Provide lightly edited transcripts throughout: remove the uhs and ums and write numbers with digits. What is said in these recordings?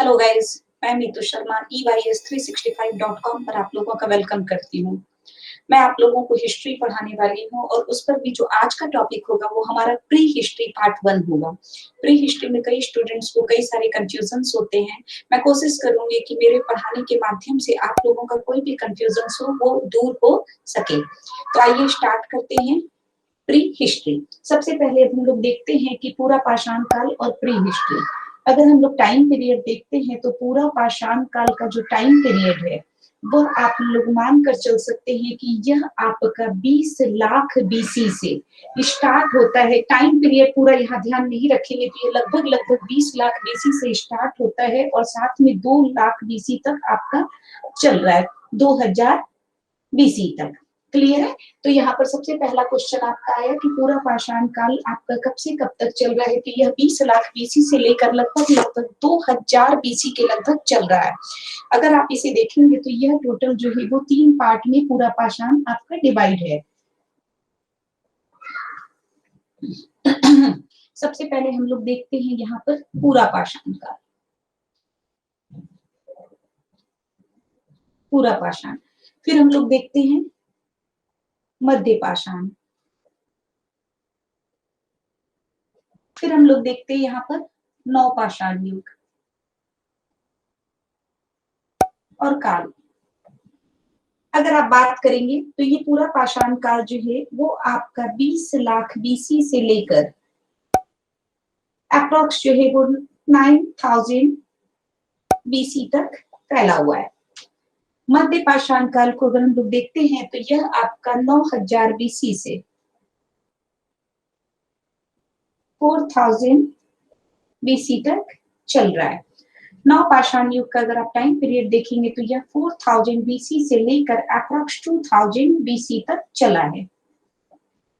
Hello guys, मैं Meetu Sharma EYS365.com पर आप लोगों का वेलकम करती हूँ। मैं आप लोगों को हिस्ट्री पढ़ाने वाली हूँ और उस पर भी जो आज का टॉपिक होगा वो हमारा प्री हिस्ट्री पार्ट 1 होगा। प्री हिस्ट्री में कई स्टूडेंट्स को कई सारे कंफ्यूजन्स होते हैं। मैं कोशिश करूंगी कि मेरे पढ़ाने के माध्यम से आप लोगों का कोई भी कंफ्यूजन्स हो वो दूर हो सके। तो आइए स्टार्ट करते हैं प्री हिस्ट्री। सबसे पहले हम लोग देखते हैं कि पूरा पाषाण काल और प्री हिस्ट्री। अगर हम लोग टाइम पीरियड देखते हैं तो पूरा पाषाण काल का जो टाइम पीरियड है वह आप लोग मान कर चल सकते हैं कि यह आपका 20 लाख बीसी से स्टार्ट होता है। टाइम पीरियड पूरा यहाँ ध्यान नहीं रखेंगे तो ये लगभग 20 लाख बीसी से स्टार्ट होता है और साथ में 2 लाख बीसी तक आपका चल रहा है, 2000 बीसी तक। क्लियर है? तो यहाँ पर सबसे पहला क्वेश्चन आपका आया कि पूरा पाषाण काल आपका कब से कब तक चल रहा है, कि यह 20 लाख बीसी से लेकर लगभग 2000 बीसी के लगभग चल रहा है। अगर आप इसे देखेंगे तो यह टोटल जो है वो 3 पार्ट में पूरा पाषाण आपका डिवाइड है। सबसे पहले हम लोग देखते हैं यहाँ पर पूरा पाषाण काल। पूरा पाषाण, फिर हम लोग देखते हैं मध्य पाषाण, फिर हम लोग देखते हैं यहाँ पर नवपाषाण युग और काल। अगर आप बात करेंगे तो ये पूरा पाषाण काल जो है वो आपका 20 लाख बीसी से लेकर अप्रॉक्स जो है वो 9000 बीसी तक फैला हुआ है। मध्य पाषाण काल को अगर हम लोग देखते हैं तो यह आपका 9000 बीसी से 4000 बीसी तक चल रहा है। नवपाषाण युग का अगर आप टाइम पीरियड देखेंगे तो यह 4000 बीसी से लेकर अप्रॉक्स 2000 बीसी तक चला है।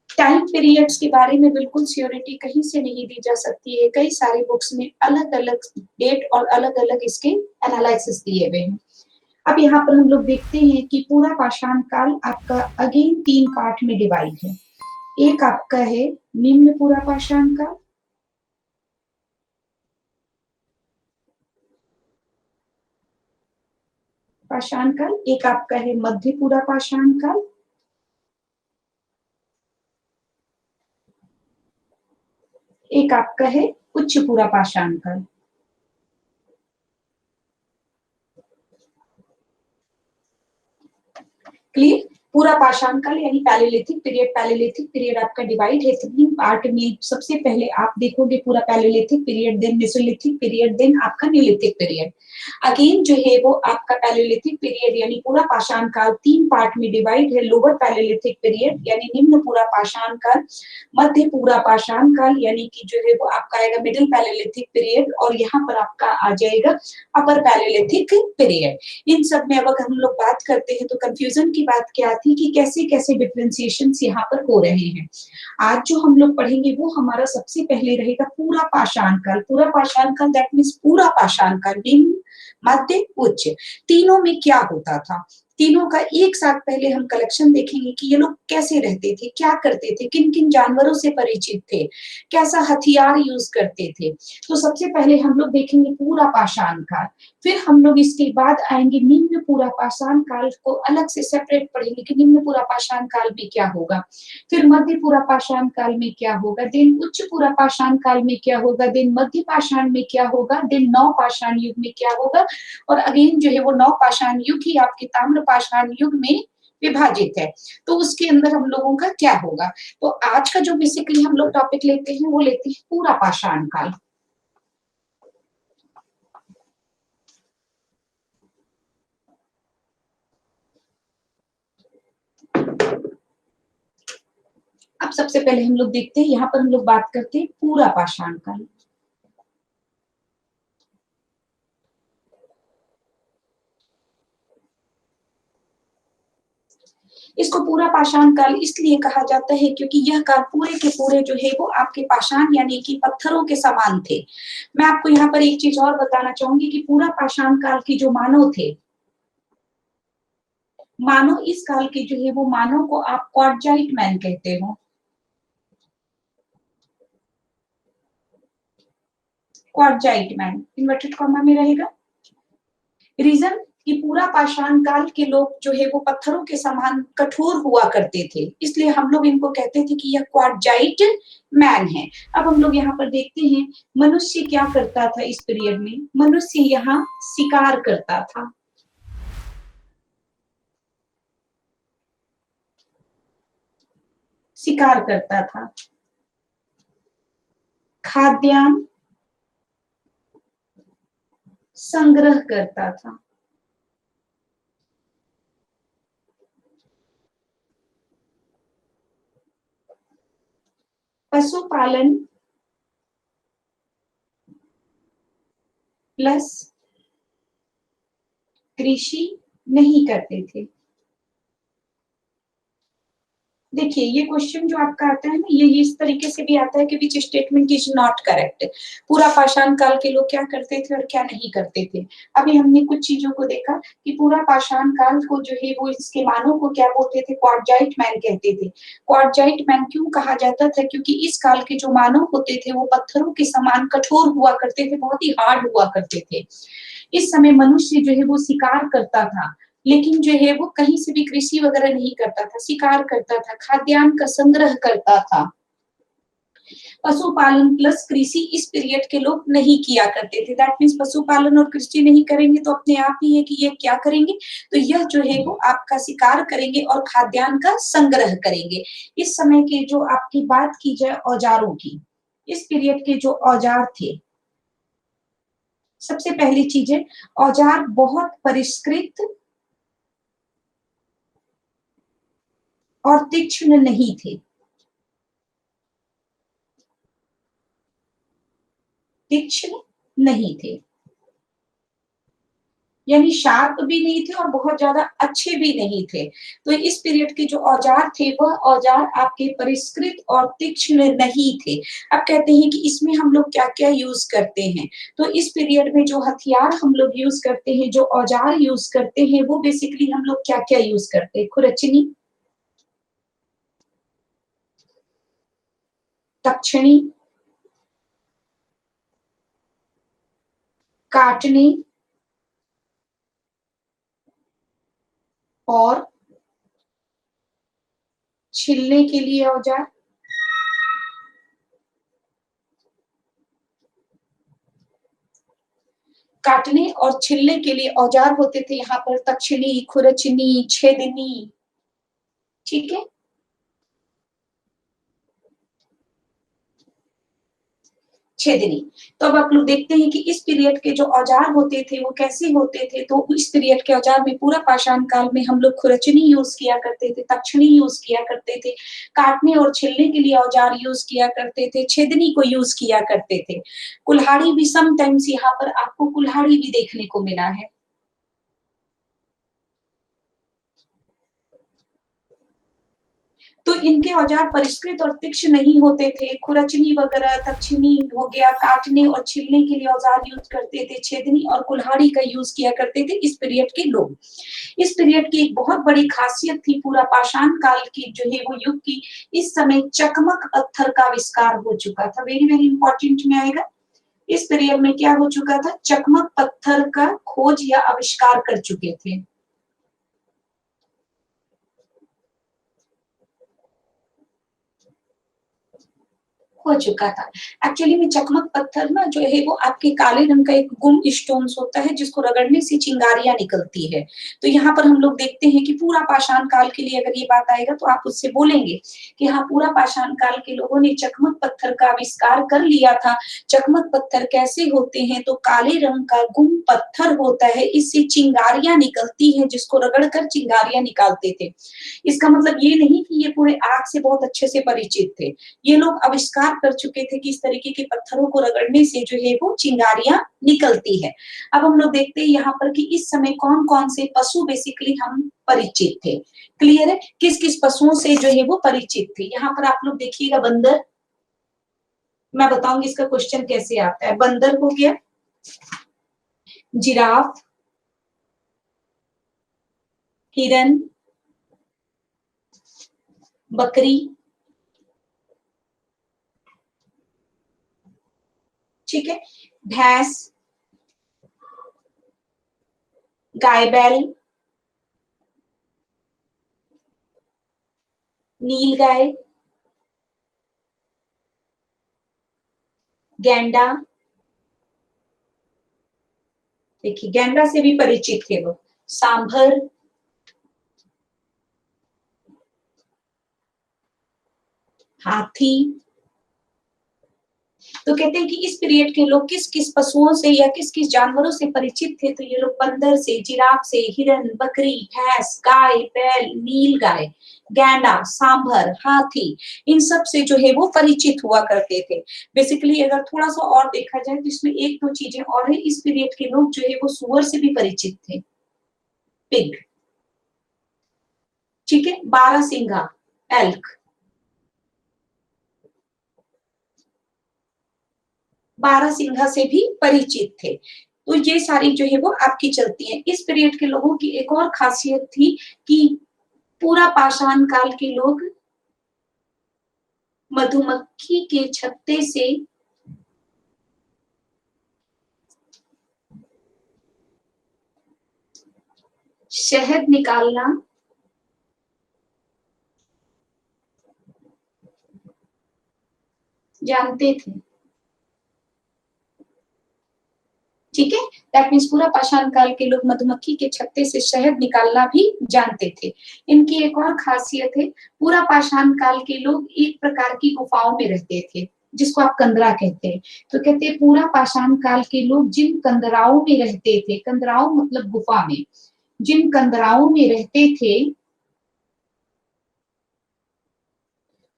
टाइम पीरियड्स के बारे में बिल्कुल श्योरिटी कहीं से नहीं दी जा सकती है। कई सारे बुक्स में अलग अलग डेट और अलग अलग इसके एनालिसिस दिए हुए हैं। अब यहाँ पर हम लोग देखते हैं कि पूरा पाषाण काल आपका अगेन 3 पार्ट में डिवाइड है। एक आपका है निम्न पूरा पाषाण काल, पाषाण काल, एक आपका है मध्य पूरा पाषाण काल, एक आपका है उच्च पूरा पाषाण काल। क्लियर? पूरा पाषाण काल यानी पैलेलिथिक पीरियड आपका डिवाइड है 3 पार्ट में। सबसे पहले आप देखोगे पूरा Paleolithic period, then Mesolithic period, then आपका न्यूलिथिक पीरियड। अगेन जो है वो आपका पैलेलिथिक पीरियड यानी पूरा पाषाण काल 3 पार्ट में डिवाइड है। लोअर पैलेलिथिक पीरियड यानी निम्न पूरा पाषाण काल, मध्य पूरा पाषाण काल यानी कि जो है वो आपका आएगा मिडिल पैलेलिथिक पीरियड, और यहाँ पर आपका आ जाएगा अपर पैलेलिथिक पीरियड। इन सब में अगर हम लोग बात करते हैं तो कंफ्यूजन की बात क्या थी कि कैसे कैसे डिफरेंशिएशन यहाँ पर हो रहे हैं। आज जो हम लोग पढ़ेंगे वो हमारा सबसे पहले रहेगा पूरा पाषाण काल। पूरा पाषाण काल दैट मीन्स पूरा पाषाण काल, निम्न मध्य उच्च, तीनों में क्या होता था। तीनों का एक साथ पहले हम कलेक्शन देखेंगे कि ये लोग कैसे रहते थे, क्या करते थे, किन किन जानवरों से परिचित थे, कैसा हथियार यूज करते थे। तो सबसे पहले हम लोग देखेंगे पूरा पाषाण काल, फिर हम लोग इसके बाद आएंगे निम्न पूरा पाषाण काल को अलग से सेपरेट पढ़ेंगे कि निम्न पूरा पाषाण काल में क्या होगा, फिर मध्य पूरा पाषाण काल में क्या होगा, देन उच्च पूरा पाषाण काल में क्या होगा, देन मध्य पाषाण में क्या होगा, देन नव पाषाण युग में क्या होगा, और अगेन जो है वो नव पाषाण युग ही आपके ताम्र पाषाण युग में विभाजित है। तो उसके अंदर हम लोगों का क्या होगा। तो आज का जो बेसिकली हम लोग टॉपिक लेते हैं वो लेते हैं पूरा पाषाण काल। अब सबसे पहले हम लोग देखते हैं, यहाँ पर हम लोग बात करते हैं पूरा पाषाण काल। इसको पूरा पाषाण काल इसलिए कहा जाता है क्योंकि यह काल पूरे के पूरे जो है वो आपके पाषाण यानी कि पत्थरों के समान थे। मैं आपको यहाँ पर एक चीज और बताना चाहूंगी कि पूरा पाषाण काल के जो मानव थे, मानव इस काल के जो है वो मानव को आप क्वार्टजाइट मैन कहते हो। क्वार्टजाइट मैन इन्वर्टेड कॉमा में रहेगा। रीजन कि पूरा पाषाण काल के लोग जो है वो पत्थरों के समान कठोर हुआ करते थे, इसलिए हम लोग इनको कहते थे कि यह क्वार्टजाइट मैन है। अब हम लोग यहाँ पर देखते हैं मनुष्य क्या करता था इस पीरियड में। मनुष्य यहाँ शिकार करता था। शिकार करता था, खाद्यान्न संग्रह करता था, पशुपालन प्लस कृषि नहीं करते थे। देखिए ये क्वेश्चन जो आपका आता है ना, ये इस तरीके से भी आता है कि विच स्टेटमेंट इज नॉट करेक्ट। पूरा पाषाण काल के लोग क्या करते थे और क्या नहीं करते थे। अभी हमने कुछ चीजों को देखा कि पूरा पाषाण काल को जो है वो इसके मानव को क्या बोलते थे, क्वार्टजाइट मैन कहते थे। क्वार्टजाइट मैन क्यों कहा जाता था, क्योंकि इस काल के जो मानव होते थे वो पत्थरों के समान कठोर हुआ करते थे, बहुत ही हार्ड हुआ करते थे। इस समय मनुष्य जो है वो शिकार करता था, लेकिन जो है वो कहीं से भी कृषि वगैरह नहीं करता था, शिकार करता था, खाद्यान्न का संग्रह करता था। पशुपालन प्लस कृषि इस पीरियड के लोग नहीं किया करते थे। दैट मीन्स पशुपालन और कृषि नहीं करेंगे तो अपने आप ही है कि ये क्या करेंगे, तो यह जो है वो आपका शिकार करेंगे और खाद्यान्न का संग्रह करेंगे। इस समय के जो आपकी बात की जाए औजारों की, इस पीरियड के जो औजार थे, सबसे पहली चीज है औजार बहुत परिष्कृत और तीक्ष्ण नहीं थे। तीक्ष्ण नहीं थे यानी शार्प भी नहीं थे और बहुत ज्यादा अच्छे भी नहीं थे। तो इस पीरियड के जो औजार थे वह औजार आपके परिष्कृत और तीक्ष्ण नहीं थे। अब कहते हैं कि इसमें हम लोग क्या क्या यूज करते हैं, तो इस पीरियड में जो हथियार हम लोग यूज करते हैं, जो औजार यूज करते हैं, वो बेसिकली हम लोग क्या क्या यूज करते हैं। खुरचनी, तक्षणी, काटने और छिलने के लिए औजार। काटने और छिलने के लिए औजार होते थे यहाँ पर तक्षणी, खुरचनी, छेदनी। ठीक है, छेदनी। तो अब आप लोग देखते हैं कि इस पीरियड के जो औजार होते थे वो कैसे होते थे, तो इस पीरियड के औजार में पूरा पाषाण काल में हम लोग खुरचनी यूज किया करते थे, तक्षणी यूज किया करते थे, काटने और छिलने के लिए औजार यूज किया करते थे, छेदनी को यूज किया करते थे। कुल्हाड़ी भी समटाइम्स यहाँ पर आपको कुल्हाड़ी भी देखने को मिला है। तो इनके औजार परिष्कृत और तीक्ष्ण नहीं होते थे। खुरचनी वगैरह, तक्षनी हो गया, काटने और छिलने के लिए औजार यूज करते थे, छेदनी और कुल्हाड़ी का यूज किया करते थे इस पीरियड के लोग। इस पीरियड की एक बहुत बड़ी खासियत थी पूरा पाषाण काल की जो है वो युग की, इस समय चकमक पत्थर का आविष्कार हो चुका था। वेरी वेरी इंपॉर्टेंट में आएगा। इस पीरियड में क्या हो चुका था, चकमक पत्थर का खोज या आविष्कार कर चुके थे। हो चुका था। एक्चुअली में चकमक पत्थर ना जो है वो आपके काले रंग का एक गुम स्टोन्स होता है जिसको रगड़ने से चिंगारियां निकलती है। तो यहाँ पर हम लोग देखते हैं कि पूरा पाषाण काल के लिए अगर ये बात आएगा तो आप उससे बोलेंगे कि हाँ पूरा पाषाण काल के लोगों ने चकमक पत्थर का आविष्कार कर लिया था। चकमक पत्थर कैसे होते हैं, तो काले रंग का गुम पत्थर होता है, इससे चिंगारियां निकलती है जिसको रगड़ कर चिंगारियां निकालते थे। इसका मतलब ये नहीं कि ये पूरे आग से बहुत अच्छे से परिचित थे, ये लोग आविष्कार कर चुके थे कि इस तरीके के पत्थरों को रगड़ने से जो है वो चिंगारियां निकलती है। अब हम लोग देखते हैं यहाँ पर कि इस समय कौन कौन से पशु बेसिकली हम परिचित थे। क्लियर है, किस किस पशुओं से जो है वो परिचित थे। यहाँ पर आप लोग देखिएगा बंदर, मैं बताऊंगी इसका क्वेश्चन कैसे आता है। बंदर हो गया, जिराफ, हिरन, बकरी, ठीक है, भैंस, गाय बैल, नील गाय, गैंडा, देखिए गैंडा से भी परिचित थे लोग, सांभर, हाथी। तो कहते हैं कि इस पीरियड के लोग किस किस पशुओं से या किस किस जानवरों से परिचित थे, तो ये लोग बंदर से, जिराफ से, हिरन, बकरी, भैंस, गाय, बैल, नील गाय, गैंडा, सांभर, हाथी, इन सब से जो है वो परिचित हुआ करते थे। बेसिकली अगर थोड़ा सा और देखा जाए तो इसमें एक दो चीजें और है, इस पीरियड के लोग जो है वो सुअर से भी परिचित थे, पिग, ठीक है, बारहसिंगा, एल्क, बारहसिंघा से भी परिचित थे। तो ये सारी जो है वो आपकी चलती है। इस पीरियड के लोगों की एक और खासियत थी कि पूरा पाषाण काल के लोग मधुमक्खी के छत्ते से शहद निकालना जानते थे, ठीक है। दैट मीन्स पूरा पाषाण काल के लोग मधुमक्खी के छत्ते से शहद निकालना भी जानते थे। इनकी एक और खासियत है, पूरा पाषाण काल के लोग एक प्रकार की गुफाओं में रहते थे, जिसको आप कंदरा कहते हैं। तो कहते हैं पूरा पाषाण काल के लोग जिन कंदराओं में रहते थे, कंदराओं मतलब गुफा में, जिन कंदराओं में रहते थे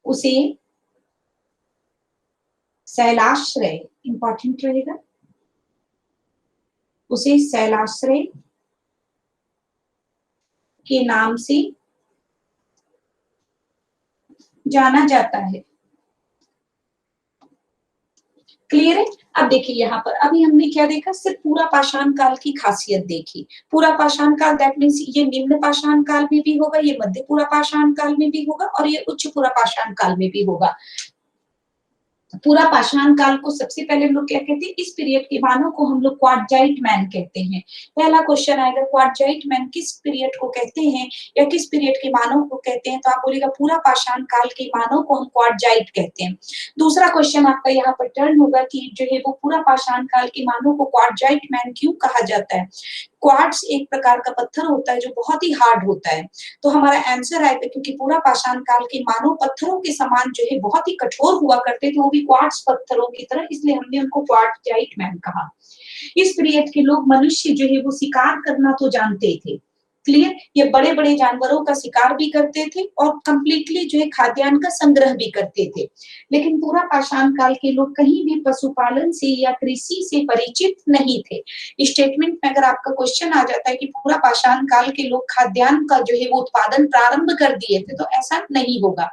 उसे शैलाश्रय, इंपॉर्टेंट रहेगा, उसे शैलाश्रय के नाम से जाना जाता है। क्लियर है। अब देखिए यहाँ पर अभी हमने क्या देखा, सिर्फ पूरा पाषाण काल की खासियत देखी। पूरा पाषाण काल दैट मीन्स ये निम्न पाषाण काल में भी होगा, ये मध्य पूरा पाषाण काल में भी होगा और ये उच्च पूरा पाषाण काल में भी होगा। पूरा पाषाण काल को सबसे पहले हम लोग क्या कहते हैं, इस पीरियड के मानव को हम लोग क्वार्टजाइट मैन कहते हैं। पहला क्वेश्चन आएगा क्वार्टजाइट मैन किस पीरियड को कहते हैं या किस पीरियड के मानव को कहते हैं, तो आप बोलेगा पूरा पाषाण काल के मानव को हम क्वार्टजाइट कहते हैं। दूसरा क्वेश्चन आपका यहाँ पर टर्न होगा कि जो है वो पूरा पाषाण काल के मानव को क्वार्टजाइट मैन क्यों कहा जाता है। क्वार्ट्स एक प्रकार का पत्थर होता है जो बहुत ही हार्ड होता है, तो हमारा आंसर आएगा क्योंकि पूरा पाषाण काल के मानव पत्थरों के समान जो है बहुत ही कठोर हुआ करते थे, वो भी क्वार्ट्स पत्थरों की तरह, इसलिए हमने उनको क्वार्टजाइट मैन कहा। इस पीरियड के लोग मनुष्य जो है वो शिकार करना तो जानते थे, क्लियर, ये बड़े बड़े जानवरों का शिकार भी करते थे और कंप्लीटली जो है खाद्यान्न का संग्रह भी करते थे। लेकिन पूरा पाषाण काल के लोग कहीं भी पशुपालन से या कृषि से परिचित नहीं थे। स्टेटमेंट में अगर आपका क्वेश्चन आ जाता है कि पूरा पाषाण काल के लोग खाद्यान्न का जो है वो उत्पादन प्रारंभ कर दिए थे, तो ऐसा नहीं होगा।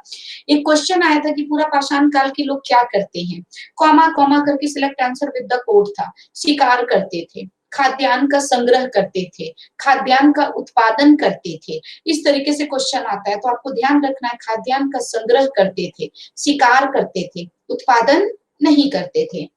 एक क्वेश्चन आया था कि पूरा पाषाण काल के लोग क्या करते हैं, कॉमा कॉमा करके select answer with the code था, शिकार करते थे, खाद्यान्न का संग्रह करते थे, खाद्यान्न का उत्पादन करते थे। इस तरीके से क्वेश्चन आता है, तो आपको ध्यान रखना है खाद्यान्न का संग्रह करते थे, शिकार करते थे, उत्पादन नहीं करते थे।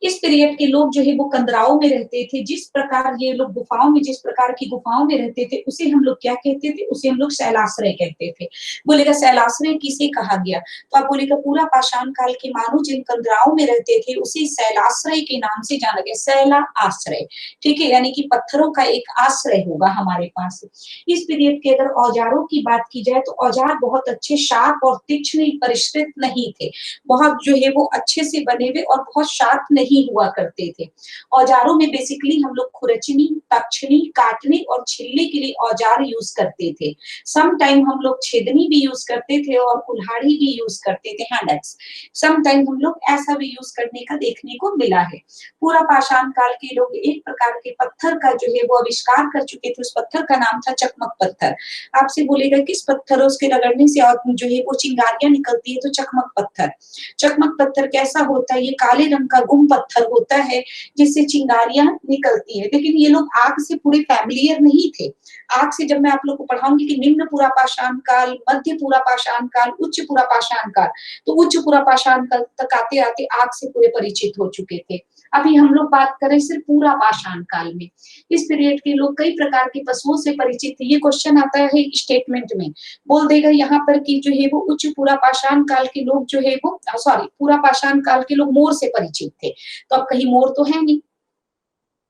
इस पीरियड के लोग जो है वो कंदराओं में रहते थे, जिस प्रकार ये लोग गुफाओं में, जिस प्रकार की गुफाओं में रहते थे उसे हम लोग क्या कहते थे, उसे हम लोग शैलाश्रय कहते थे। बोलेगा शैलाश्रय किसे कहा गया, तो आप बोलेगा पूरा पाषाण काल के मानव जिन कंदराओं में रहते थे उसे शैलाश्रय के नाम से जाना गया, शैला आश्रय, ठीक है, यानी कि पत्थरों का एक आश्रय होगा हमारे पास। इस पीरियड के अगर औजारों की बात की जाए तो औजार बहुत अच्छे शार्प और तीक्ष्ण परिष्कृत नहीं थे, बहुत जो है वो अच्छे से बने हुए और बहुत शार्प नहीं हुआ करते थे। औजारों में बेसिकली हम लोग खुरचनी, तक्षनी, काटने और छिलने के लिए औजार यूज करते थे। सम टाइम हम लोग छेदनी भी यूज करते थे और कुल्हाड़ी भी यूज करते थे, हैंड एक्स। सम टाइम हम लोग ऐसा भी यूज करने का देखने को मिला है। पूरा पाषाण काल के लोग एक प्रकार के पत्थर का जो है वो आविष्कार कर चुके थे, उस पत्थर का नाम था चकमक पत्थर। आपसे बोलेगा किस पत्थर उसके रगड़ने से और जो है वो चिंगारियां निकलती है, तो चकमक पत्थर। चकमक पत्थर कैसा होता है, ये काले रंग का गुम पत्थर होता है जिससे चिंगारियां निकलती है। लेकिन ये लोग आग से पूरे फैमिलियर नहीं थे। आग से जब मैं आप लोग को पढ़ाऊंगी कि निम्न पूरा पाषाण काल, मध्य पूरा पाषाण काल, उच्च पूरा पाषाण काल, तो उच्च पूरा पाषाण काल तक आते आते आग से पूरे परिचित हो चुके थे। अभी हम लोग बात करें सिर्फ पूरा पाषाण काल में, इस पीरियड के लोग कई प्रकार के पशुओं से परिचित थे। ये क्वेश्चन आता है स्टेटमेंट में, बोल देगा यहाँ पर कि जो है वो उच्च पूरा पाषाण काल के लोग जो है वो सॉरी पूरा पाषाण काल के लोग मोर से परिचित थे, तो अब कहीं मोर तो है नहीं,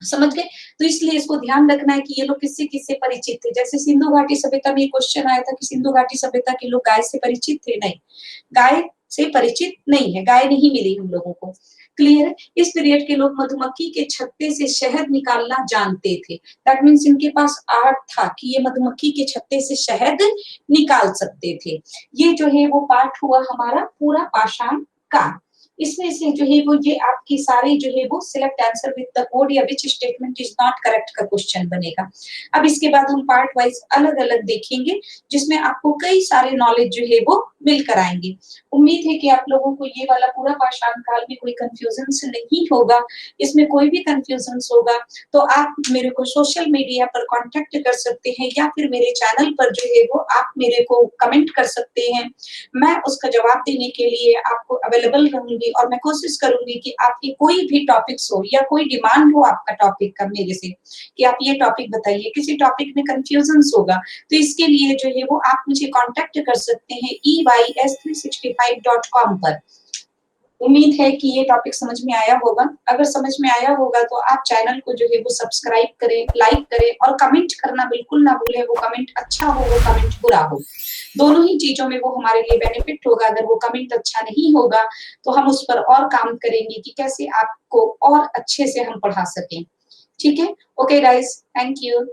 समझ गए। तो इसलिए इसको ध्यान रखना है कि ये लोग किससे किससे परिचित थे। जैसे सिंधु घाटी सभ्यता में क्वेश्चन आया था कि सिंधु घाटी सभ्यता के लोग गाय से परिचित थे, नहीं, गाय से परिचित नहीं है, गाय नहीं मिली हम लोगों को। क्लियर। इस पीरियड के लोग मधुमक्खी के छत्ते से शहद निकालना जानते थे, दैट मीन्स इनके पास आर्ट था कि ये मधुमक्खी के छत्ते से शहद निकाल सकते थे। ये जो है वो पार्ट हुआ हमारा पूरा पाषाण काल। इसमें से जो है वो ये आपकी सारी जो है वो select answer with the code या which statement is not correct का क्वेश्चन बनेगा। अब इसके बाद हम पार्ट वाइज अलग अलग देखेंगे जिसमें आपको कई सारे नॉलेज जो है वो मिलकर आएंगे। उम्मीद है कि आप लोगों को ये वाला पूरा पाषाण काल में कोई कंफ्यूजन नहीं होगा। इसमें कोई भी कंफ्यूजन होगा तो आप मेरे को सोशल मीडिया पर कांटेक्ट कर सकते हैं या फिर मेरे चैनल पर जो है वो आप मेरे को कमेंट कर सकते हैं। मैं उसका जवाब देने के लिए आपको अवेलेबल रहूंगी और मैं कोशिश करूंगी कि आपकी कोई भी टॉपिक्स हो या कोई डिमांड हो आपका टॉपिक का मेरे से कि आप ये टॉपिक बताइए, किसी टॉपिक में कंफ्यूजन होगा तो इसके लिए जो है वो आप मुझे कांटेक्ट कर सकते हैं eys365.com पर। उम्मीद है कि ये टॉपिक समझ में आया होगा। अगर समझ में आया होगा तो आप चैनल को जो है वो सब्सक्राइब करें, लाइक करें और कमेंट करना बिल्कुल ना भूलें। वो कमेंट अच्छा हो, वो कमेंट बुरा हो, दोनों ही चीजों में वो हमारे लिए बेनिफिट होगा। अगर वो कमेंट अच्छा नहीं होगा तो हम उस पर और काम करेंगे कि कैसे आपको और अच्छे से हम पढ़ा सकें। ठीक है, ओके गाइस, थैंक यू।